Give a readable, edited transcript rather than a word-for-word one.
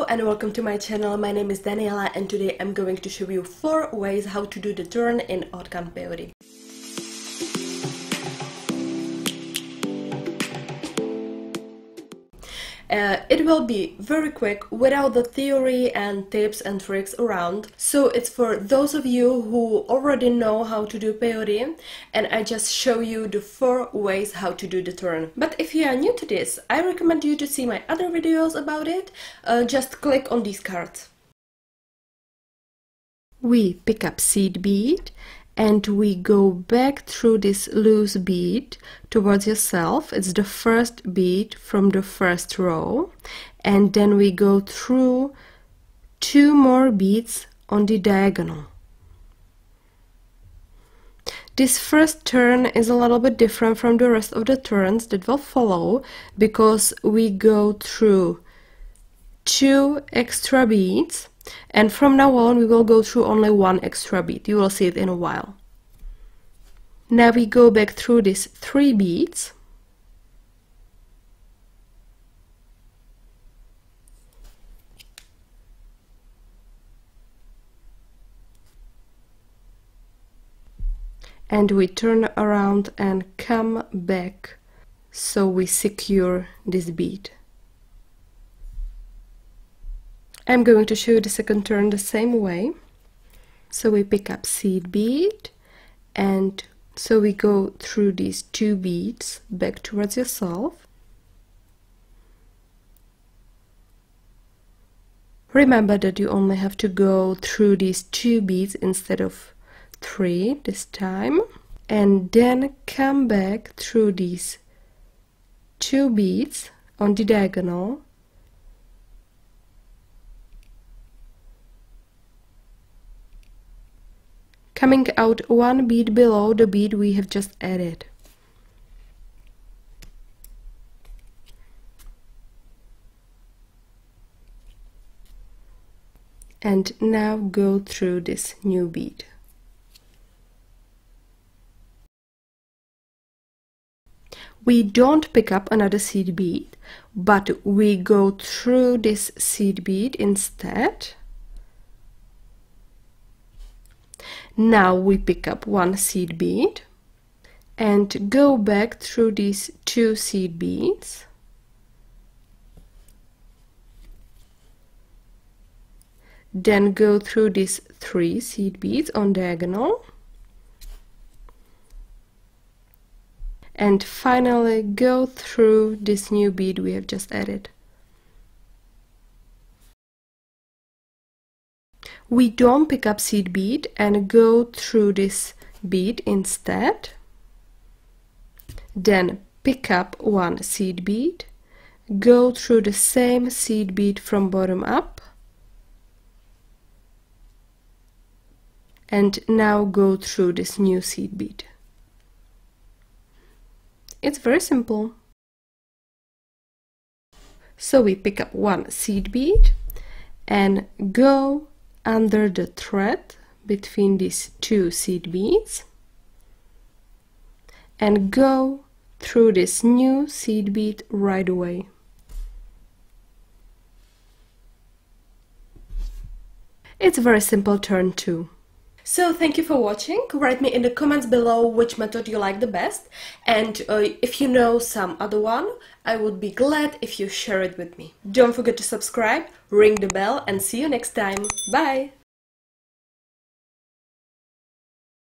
and welcome to my channel. My name is Daniela and today I'm going to show you 4 ways how to do the turn in haute peyote. It will be very quick without the theory and tips and tricks around. So it's for those of you who already know how to do peyote, and I just show you the 4 ways how to do the turn. But if you are new to this, I recommend you to see my other videos about it. Just click on these cards. We pick up seed bead and we go back through this loose bead towards yourself. It's the first bead from the first row, and then we go through 2 more beads on the diagonal. This first turn is a little bit different from the rest of the turns that will follow because we go through 2 extra beads. And from now on we will go through only 1 extra bead. You will see it in a while. Now we go back through these 3 beads. And we turn around and come back so we secure this bead. I'm going to show you the second turn the same way. So we pick up seed bead, and so we go through these 2 beads back towards yourself. Remember that you only have to go through these 2 beads instead of 3 this time, and then come back through these 2 beads on the diagonal. Coming out 1 bead below the bead we have just added. And now go through this new bead. We don't pick up another seed bead, but we go through this seed bead instead. Now we pick up 1 seed bead and go back through these 2 seed beads. Then go through these 3 seed beads on diagonal. And finally go through this new bead we have just added. We don't pick up seed bead and go through this bead instead. Then pick up 1 seed bead, go through the same seed bead from bottom up, and now go through this new seed bead. It's very simple. So we pick up 1 seed bead and go under the thread between these 2 seed beads and go through this new seed bead right away. It's a very simple turn too. So thank you for watching. Write me in the comments below which method you like the best, and if you know some other one, I would be glad if you share it with me. Don't forget to subscribe, ring the bell, and see you next time. Bye!